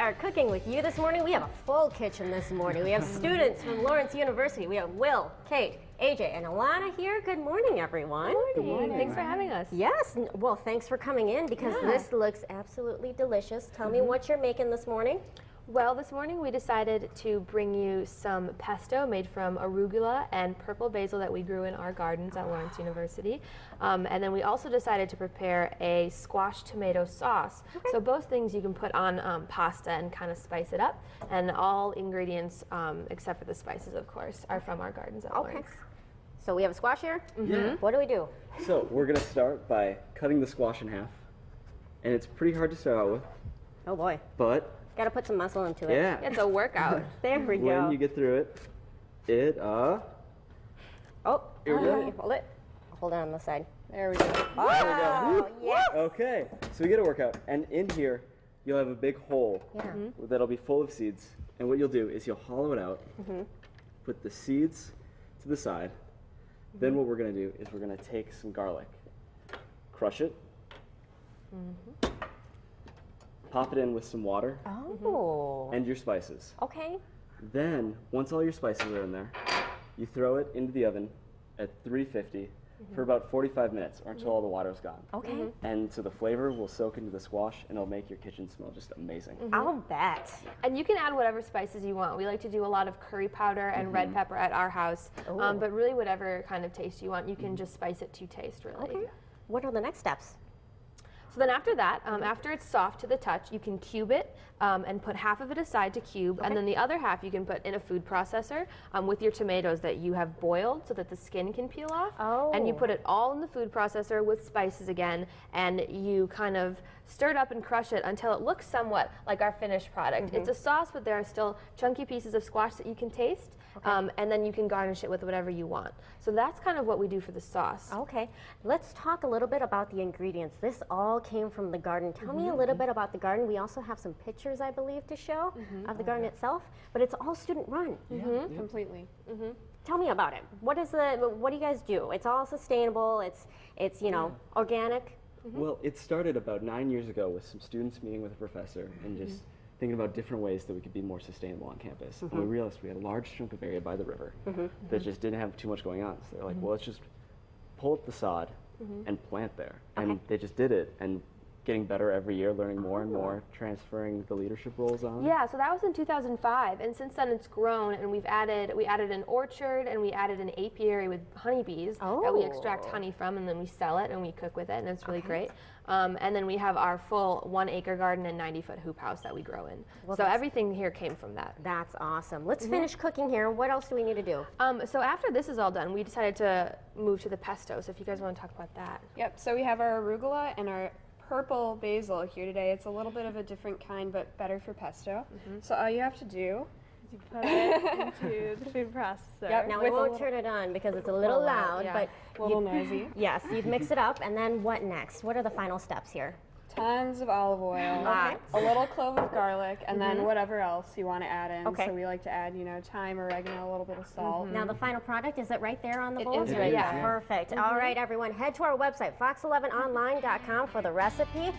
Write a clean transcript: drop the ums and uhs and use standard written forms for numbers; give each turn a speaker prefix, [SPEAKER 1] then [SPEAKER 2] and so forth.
[SPEAKER 1] start cooking with you this morning. We have a full kitchen this morning. We have students from Lawrence University. We have Will, Kate, AJ, and Alana here. Good morning, everyone.
[SPEAKER 2] Good morning. Thanks for having us.
[SPEAKER 1] Yes, well, thanks for coming in because this looks absolutely delicious. Tell me what you're making this morning.
[SPEAKER 2] Well, this morning we decided to bring you some pesto made from arugula and purple basil that we grew in our gardens at Lawrence University. And then we also decided to prepare a squash tomato sauce.
[SPEAKER 1] Okay.
[SPEAKER 2] So both things you can put on pasta and kind of spice it up. And all ingredients, except for the spices, of course, are from our gardens at Lawrence.
[SPEAKER 1] So we have a squash here.
[SPEAKER 3] Yeah.
[SPEAKER 1] What do we do?
[SPEAKER 3] So we're gonna start by cutting the squash in half, and it's pretty hard to start out with,
[SPEAKER 1] Oh boy,
[SPEAKER 3] but
[SPEAKER 1] got to put some muscle into it.
[SPEAKER 3] yeah,
[SPEAKER 2] It's a workout.
[SPEAKER 1] There we go.
[SPEAKER 3] when you get through it,
[SPEAKER 1] Oh,
[SPEAKER 3] Here we go.
[SPEAKER 1] hold it. Hold it on the side.
[SPEAKER 2] There we go.
[SPEAKER 1] Oh, yes.
[SPEAKER 3] okay. So we get a workout, and in here you'll have a big hole
[SPEAKER 1] Yeah.
[SPEAKER 3] that'll be full of seeds. And what you'll do is you'll hollow it out, put the seeds to the side. Then what we're gonna do is we're gonna take some garlic, crush it, pop it in with some water
[SPEAKER 1] Oh.
[SPEAKER 3] and your spices.
[SPEAKER 1] Okay.
[SPEAKER 3] Then, once all your spices are in there, you throw it into the oven at 350 for about 45 minutes or until all the water's gone.
[SPEAKER 1] Okay.
[SPEAKER 3] And so the flavor will soak into the squash and it'll make your kitchen smell just amazing.
[SPEAKER 1] I'll bet.
[SPEAKER 2] And you can add whatever spices you want. We like to do a lot of curry powder and red pepper at our house. But really whatever kind of taste you want, you can just spice it to taste, really.
[SPEAKER 1] Okay. What are the next steps?
[SPEAKER 2] So then after that, after it's soft to the touch, you can cube it and put half of it aside to cube, and then the other half you can put in a food processor with your tomatoes that you have boiled so that the skin can peel off.
[SPEAKER 1] Oh.
[SPEAKER 2] And you put it all in the food processor with spices again, and you kind of stir it up and crush it until it looks somewhat like our finished product. It's a sauce, but there are still chunky pieces of squash that you can taste, and then you can garnish it with whatever you want. So that's kind of what we do for the sauce.
[SPEAKER 1] Okay. Let's talk a little bit about the ingredients. This all came from the garden. Tell me a little bit about the garden. We also have some pictures, I believe, to show of the garden itself, but it's all student run.
[SPEAKER 4] Completely.
[SPEAKER 1] Tell me about it. What do you guys do? It's all sustainable. It's you know, organic.
[SPEAKER 3] Well, it started about 9 years ago with some students meeting with a professor and just thinking about different ways that we could be more sustainable on campus. And we realized we had a large chunk of area by the river that just didn't have too much going on. So they're like, well, let's just pull up the sod and plant there. And they just did it, and getting better every year, learning more and more, transferring the leadership roles on.
[SPEAKER 2] Yeah, so that was in 2005, and since then it's grown, and we added an orchard, and we added an apiary with honeybees that we extract honey from, and then we sell it and we cook with it, and it's really great. And then we have our full 1 acre garden and 90-foot hoop house that we grow in. So everything here came from that.
[SPEAKER 1] That's awesome. Let's finish cooking here. What else do we need to do?
[SPEAKER 2] So after this is all done, we decided to move to the pesto. So if you guys want to talk about that.
[SPEAKER 4] Yep, so we have our arugula and our purple basil here today. It's a little bit of a different kind, but better for pesto. So all you have to do
[SPEAKER 5] You put it into the food processor.
[SPEAKER 4] Yep.
[SPEAKER 1] Now we won't turn it on because it's a little loud, but
[SPEAKER 4] a little noisy.
[SPEAKER 1] yes, you've mixed it up, and then what next? What are the final steps here?
[SPEAKER 4] Tons of olive oil,
[SPEAKER 1] Lots.
[SPEAKER 4] a little clove of garlic, and then whatever else you want to add in.
[SPEAKER 1] Okay.
[SPEAKER 4] So we like to add, you know, thyme, oregano, a little bit of salt.
[SPEAKER 1] Now the final product, is it right there on the bowl?
[SPEAKER 4] is right
[SPEAKER 3] there.
[SPEAKER 1] Perfect. All right, everyone, head to our website, fox11online.com for the recipe.